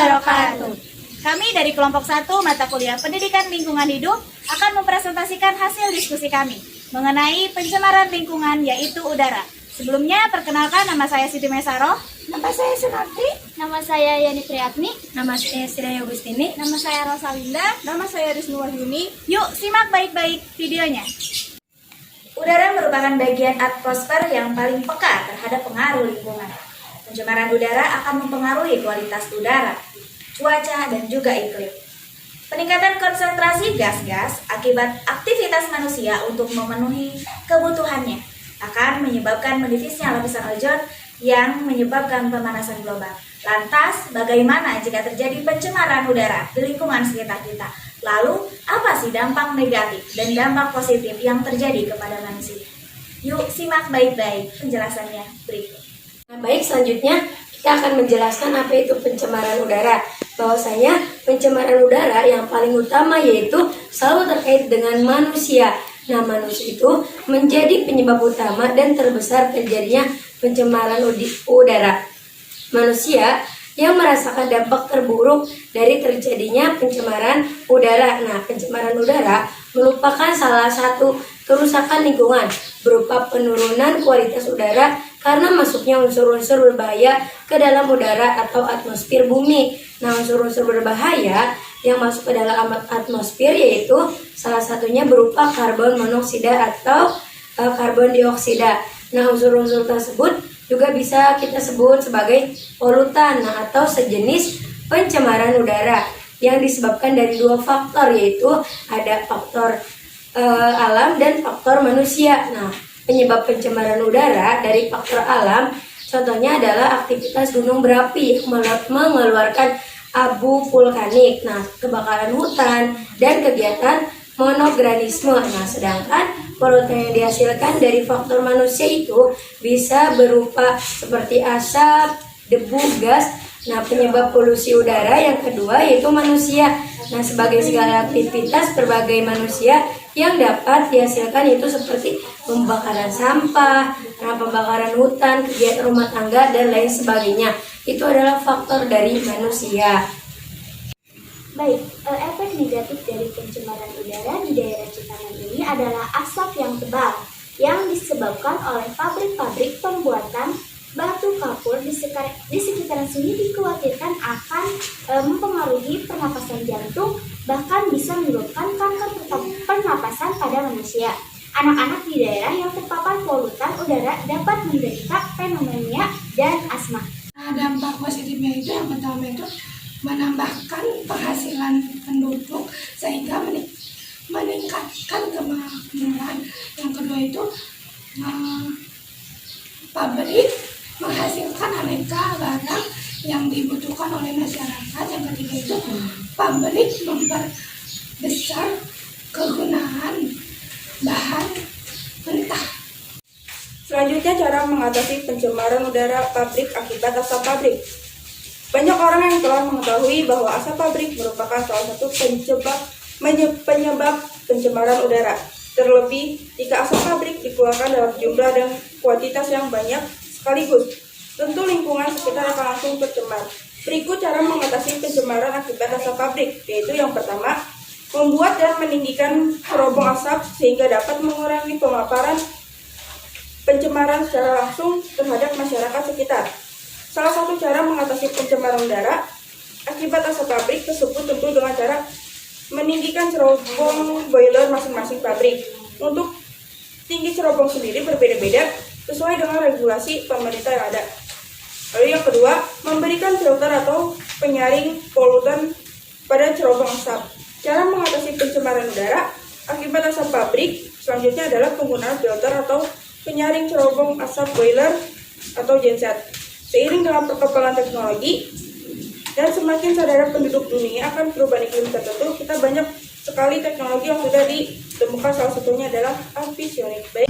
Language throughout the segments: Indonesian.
wabarakatuh. Kami dari kelompok 1 mata kuliah Pendidikan Lingkungan Hidup akan mempresentasikan hasil diskusi kami mengenai pencemaran lingkungan yaitu udara. Sebelumnya, perkenalkan nama saya Siti Mesaroh. Nama saya Sunarti. Nama saya Yani Priyatni. Nama saya Siraya Agustini. Nama saya Rosalinda. Nama saya Riznu Wahyuni. Yuk, simak baik-baik videonya. Udara merupakan bagian atmosfer yang paling peka terhadap pengaruh lingkungan. Pencemaran udara akan mempengaruhi kualitas udara, cuaca, dan juga iklim. Peningkatan konsentrasi gas-gas akibat aktivitas manusia untuk memenuhi kebutuhannya akan menyebabkan menipisnya lapisan ozon yang menyebabkan pemanasan global. Lantas, bagaimana jika terjadi pencemaran udara di lingkungan sekitar kita? Lalu, apa sih dampak negatif dan dampak positif yang terjadi kepada manusia? Yuk, simak baik-baik penjelasannya berikut. Nah, baik, selanjutnya kita akan menjelaskan apa itu pencemaran udara. Bahwasanya pencemaran udara yang paling utama yaitu selalu terkait dengan manusia. Nah, manusia itu menjadi penyebab utama dan terbesar terjadinya pencemaran udara. Manusia yang merasakan dampak terburuk dari terjadinya pencemaran udara. Nah, pencemaran udara merupakan salah satu kerusakan lingkungan berupa penurunan kualitas udara karena masuknya unsur-unsur berbahaya ke dalam udara atau atmosfer bumi. Nah, unsur-unsur berbahaya yang masuk ke dalam atmosfer yaitu salah satunya berupa karbon monoksida atau karbon dioksida. Nah, unsur-unsur tersebut juga bisa kita sebut sebagai polutan atau sejenis pencemaran udara yang disebabkan dari dua faktor, yaitu ada faktor alam dan faktor manusia. Nah, penyebab pencemaran udara dari faktor alam contohnya adalah aktivitas gunung berapi yang mengeluarkan abu vulkanik, nah kebakaran hutan dan kegiatan monogranisme. Nah, sedangkan polutan yang dihasilkan dari faktor manusia itu bisa berupa seperti asap, debu, gas. Nah, penyebab polusi udara yang kedua yaitu manusia. Nah, sebagai segala aktivitas berbagai manusia yang dapat dihasilkan itu seperti pembakaran sampah, nah, pembakaran hutan, kegiatan rumah tangga, dan lain sebagainya. Itu adalah faktor dari manusia. Baik, efek negatif dari pencemaran udara di daerah Cikarang ini adalah asap yang tebal yang disebabkan oleh pabrik-pabrik pembuatan batu kapur di sekitaran sini dikhawatirkan akan mempengaruhi pernapasan jantung, bahkan bisa menyebabkan kanker pernapasan pada manusia. Anak-anak di daerah yang terpapar polutan udara dapat menderita pneumonia dan asma. Nah, dampak positifnya itu yang pertama itu menambahkan penghasilan penduduk sehingga meningkatkan kemakmuran. Yang kedua itu pabrik menghasilkan aneka barang yang dibutuhkan oleh masyarakat. Yang ketiga itu pabrik memperbesar kegunaan bahan mentah. Selanjutnya, cara mengatasi pencemaran udara pabrik akibat asap pabrik. Banyak orang yang telah mengetahui bahwa asap pabrik merupakan salah satu penyebab pencemaran udara. Terlebih jika asap pabrik dikeluarkan dalam jumlah dan kuantitas yang banyak sekaligus, tentu lingkungan sekitar akan langsung tercemar. Berikut cara mengatasi pencemaran akibat asap pabrik, yaitu yang pertama, membuat dan meninggikan cerobong asap sehingga dapat mengurangi pemaparan pencemaran secara langsung terhadap masyarakat sekitar. Salah satu cara mengatasi pencemaran udara akibat asap pabrik tersebut tentu dengan cara meninggikan cerobong boiler masing-masing pabrik. Untuk tinggi cerobong sendiri berbeda-beda sesuai dengan regulasi pemerintah yang ada. Lalu yang kedua, memberikan filter atau penyaring polutan pada cerobong asap. Cara mengatasi pencemaran udara akibat asap pabrik selanjutnya adalah penggunaan filter atau penyaring cerobong asap boiler atau genset. Seiring dengan perkembangan teknologi dan semakin sadar penduduk dunia akan perubahan iklim tertentu, kita banyak sekali teknologi yang sudah ditemukan, salah satunya adalah avionics.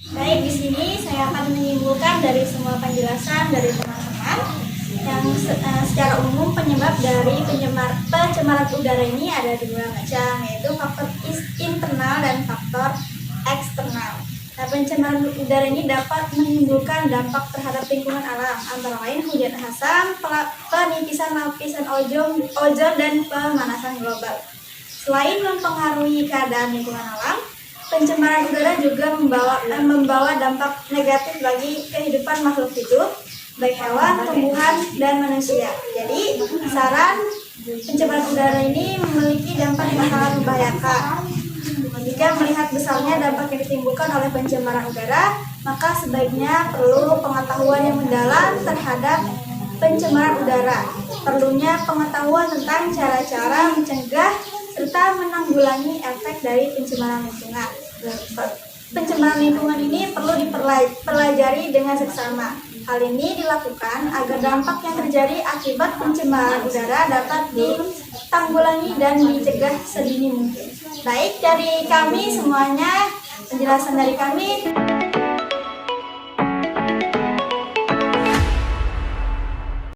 Baik, di sini saya akan menyimpulkan dari semua penjelasan dari teman-teman yang secara umum penyebab dari pencemaran udara ini ada dua macam, yaitu faktor internal dan faktor eksternal. Nah, pencemaran udara ini dapat menimbulkan dampak terhadap lingkungan alam, antara lain hujan asam, penipisan lapisan ozon, dan pemanasan global. Selain mempengaruhi keadaan lingkungan alam, pencemaran udara juga membawa dampak negatif bagi kehidupan makhluk hidup, baik hewan, tumbuhan, dan manusia. Jadi, saran pencemaran udara ini memiliki dampak yang sangat membahayakan. Jika melihat besarnya dampak yang ditimbulkan oleh pencemaran udara, maka sebaiknya perlu pengetahuan yang mendalam terhadap pencemaran udara. Perlunya pengetahuan tentang cara-cara mencegah serta menanggulangi efek dari pencemaran lingkungan. Pencemaran lingkungan ini perlu dipelajari dengan seksama. Hal ini dilakukan agar dampak yang terjadi akibat pencemaran udara dapat ditanggulangi dan dicegah sedini mungkin. Baik, dari kami semuanya, penjelasan dari kami.